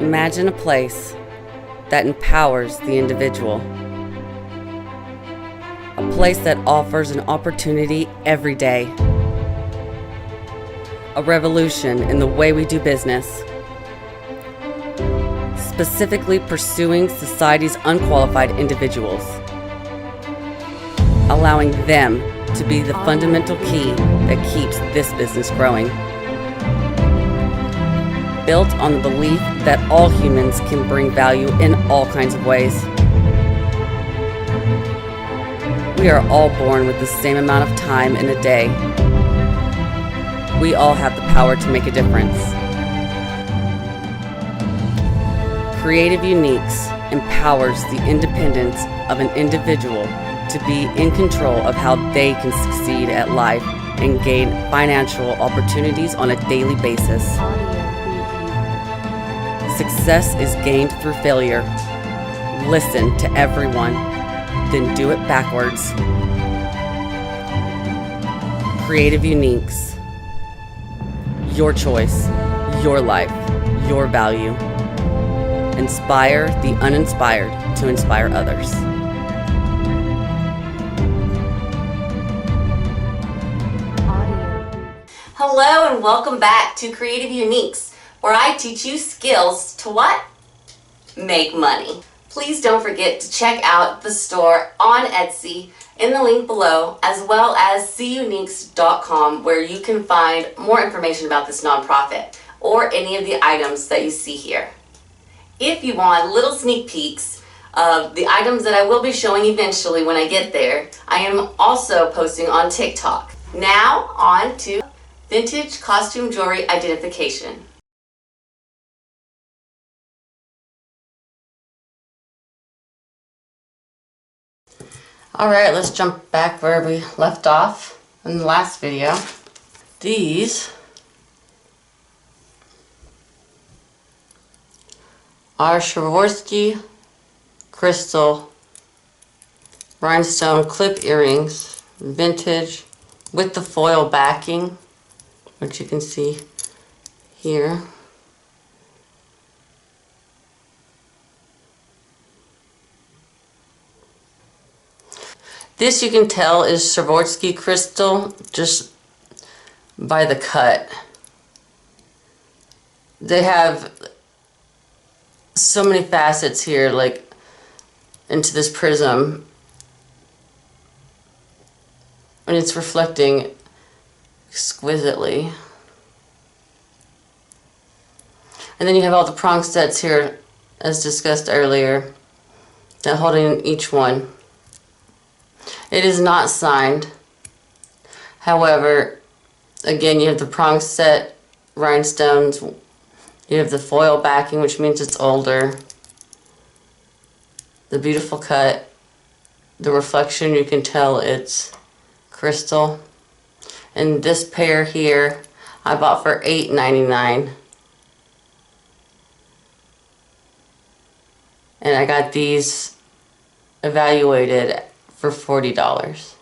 Imagine a place that empowers the individual. A place that offers an opportunity every day. A revolution in the way we do business. Specifically pursuing society's unqualified individuals. Allowing them to be the fundamental key that keeps this business growing. Built on the belief that all humans can bring value in all kinds of ways. We are all born with the same amount of time in a day. We all have the power to make a difference. CreativeUniques empowers the independence of an individual to be in control of how they can succeed at life and gain financial opportunities on a daily basis. Success is gained through failure. Listen to everyone, then do it backwards. CreativeUniques. Your choice, your life, your value. Inspire the uninspired to inspire others. Hello and welcome back to CreativeUniques, where I teach you skills to what? Make money. Please don't forget to check out the store on Etsy in the link below, as well as cuniques.com, where you can find more information about this nonprofit or any of the items that you see here. If you want little sneak peeks of the items that I will be showing eventually when I get there, I am also posting on TikTok. Now on to vintage costume jewelry identification. Alright, let's jump back where we left off in the last video. These are Swarovski crystal rhinestone clip earrings, vintage, with the foil backing, which you can see here. This you can tell is Swarovski crystal just by the cut. They have so many facets here, like into this prism, and it's reflecting exquisitely. And then you have all the prong sets here, as discussed earlier, that holding each one. It is not signed. However, again, you have the prong set rhinestones. You have the foil backing, which means it's older. The beautiful cut. The reflection, you can tell it's crystal. And this pair here, I bought for $8.99. And I got these evaluated for $40.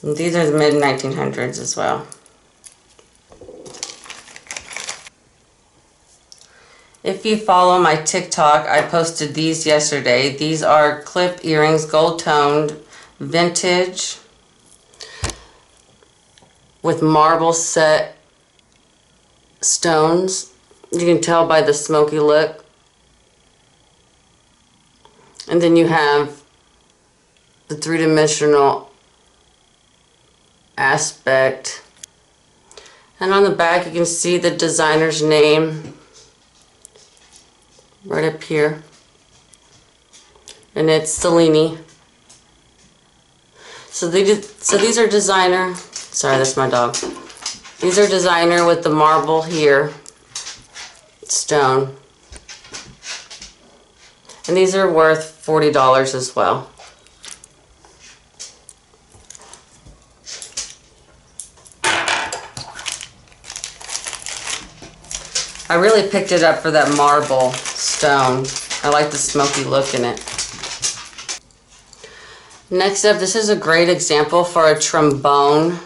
And these are the mid-1900s as well. If you follow my TikTok, I posted these yesterday. These are clip earrings, gold-toned, vintage, with marble set stones. You can tell by the smoky look. And then you have the three-dimensional aspect. And on the back you can see the designer's name right up here. And it's Cellini. So these are designer. Sorry, that's my dog. These are designer with the marble here. Stone. And these are worth $40 as well. I really picked it up for that marble stone. I like the smoky look in it. Next up, this is a great example for a trombone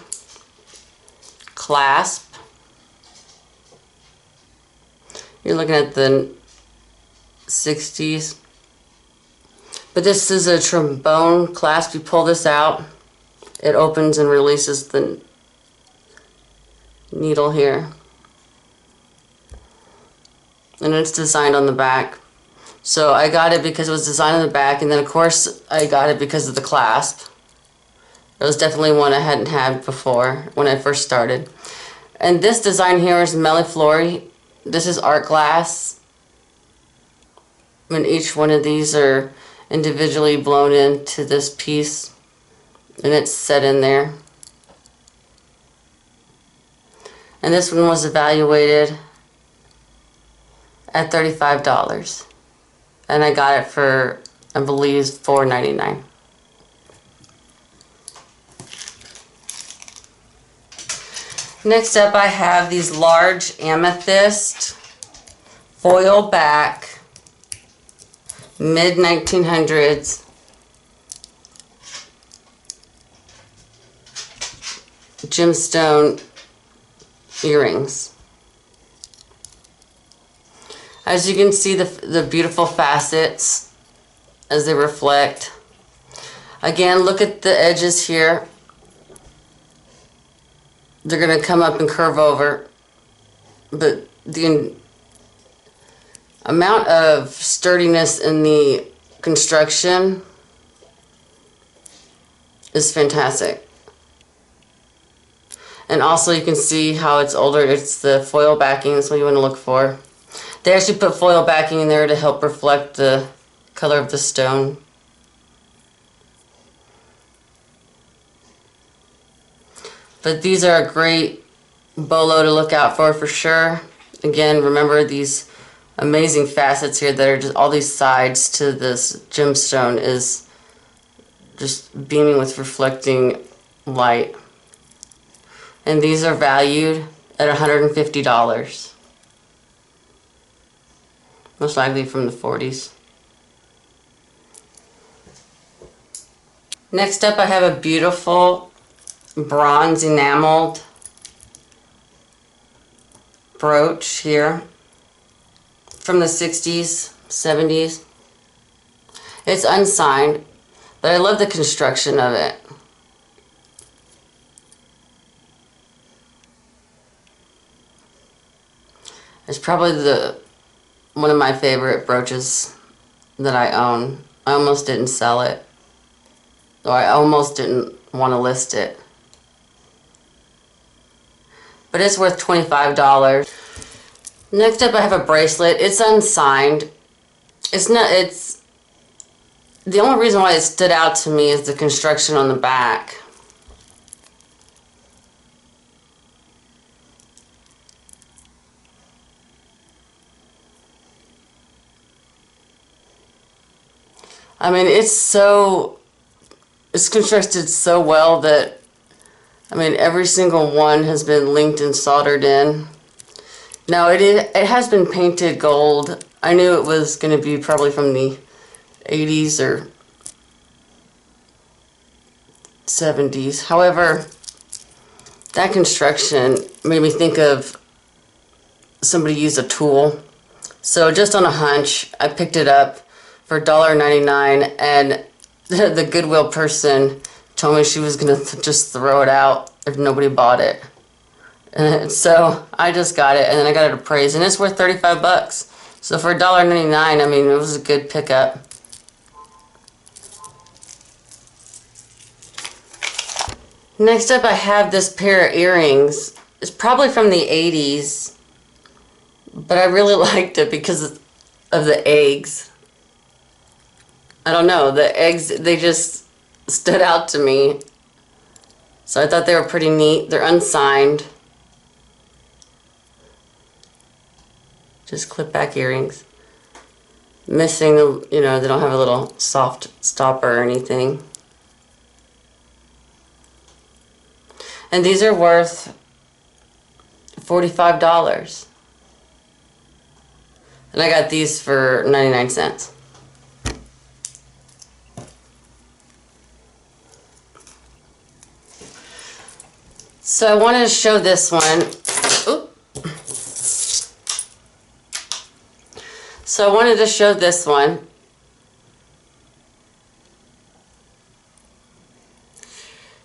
Clasp. You're looking at the 60s. But this is a trombone clasp. You pull this out, it opens and releases the needle here. And it's designed on the back. So I got it because it was designed on the back, and then of course I got it because of the clasp. It was definitely one I hadn't had before when I first started. And this design here is Melliflori. This is art glass. And each one of these are individually blown into this piece, and it's set in there. And this one was evaluated at $35, and I got it for, I believe, $4.99. Next up, I have these large amethyst foil back mid-1900s gemstone earrings. As you can see, the beautiful facets as they reflect. Again, look at the edges here. They're going to come up and curve over, but the amount of sturdiness in the construction is fantastic. And also you can see how it's older. It's the foil backing, that's what you want to look for. They actually put foil backing in there to help reflect the color of the stone. But these are a great bolo to look out for sure. Again, remember these amazing facets here that are just all these sides to this gemstone is just beaming with reflecting light. And these are valued at $150. Most likely from the 40s. Next up, I have a beautiful bronze enameled brooch here from the 60s, 70s. It's unsigned, but I love the construction of it. It's probably one of my favorite brooches that I own. I almost didn't sell it, or I almost didn't want to list it. But it's worth $25. Next up, I have a bracelet. It's unsigned. It's the only reason why it stood out to me is the construction on the back. I mean, it's constructed so well that, I mean, every single one has been linked and soldered in. Now, it has been painted gold. I knew it was going to be probably from the 80s or 70s. However, that construction made me think of somebody used a tool. So just on a hunch, I picked it up for $1.99, and the Goodwill person told me she was going to just throw it out if nobody bought it. And so I just got it, and then I got it appraised, and it's worth $35. So for $1.99, I mean, it was a good pickup. Next up, I have this pair of earrings. It's probably from the 80s, but I really liked it because of the eggs. I don't know, the eggs, they just stood out to me. So I thought they were pretty neat. They're unsigned. Just clip back earrings. Missing, they don't have a little soft stopper or anything. And these are worth $45. And I got these for 99 cents. So I wanted to show this one. Oop. So I wanted to show this one.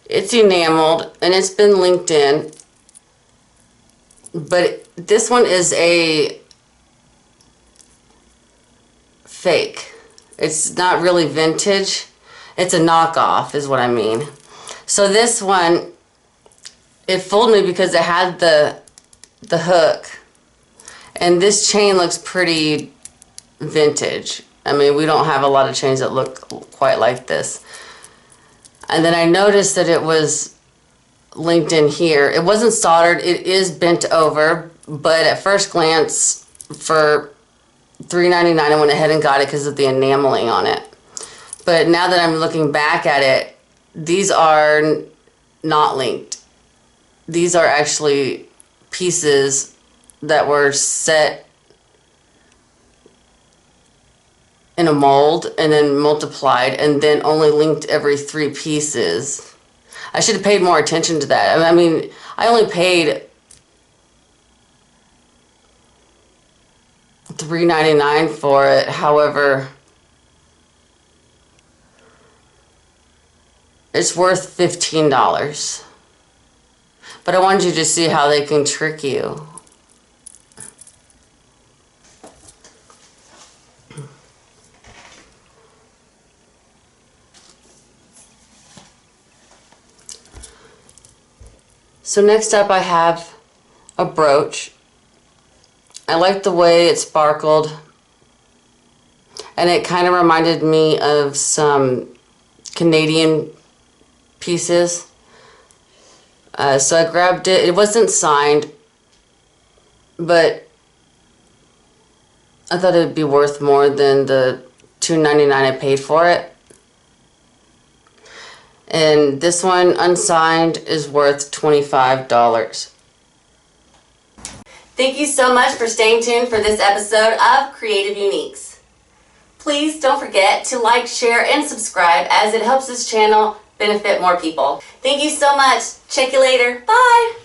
It's enameled and it's been linked in, but this one is a fake. It's not really vintage. It's a knockoff is what I mean. So this one, it fooled me because it had the hook, and this chain looks pretty vintage. I mean, we don't have a lot of chains that look quite like this. And then I noticed that it was linked in here. It wasn't soldered, it is bent over, but at first glance, for $3.99 I went ahead and got it because of the enameling on it. But now that I'm looking back at it, these are not linked. These are actually pieces that were set in a mold and then multiplied and then only linked every 3 pieces. I should have paid more attention to that. I mean, I only paid $3.99 for it. However, it's worth $15. But I wanted you to see how they can trick you. So next up I have a brooch. I like the way it sparkled, and it kind of reminded me of some Canadian pieces. So I grabbed it. It wasn't signed, but I thought it'd be worth more than the $2.99 I paid for it. And this one, unsigned, is worth $25. Thank you so much for staying tuned for this episode of Creative Uniques. Please don't forget to like, share, and subscribe, as it helps this channel benefit more people. Thank you so much. Check you later. Bye.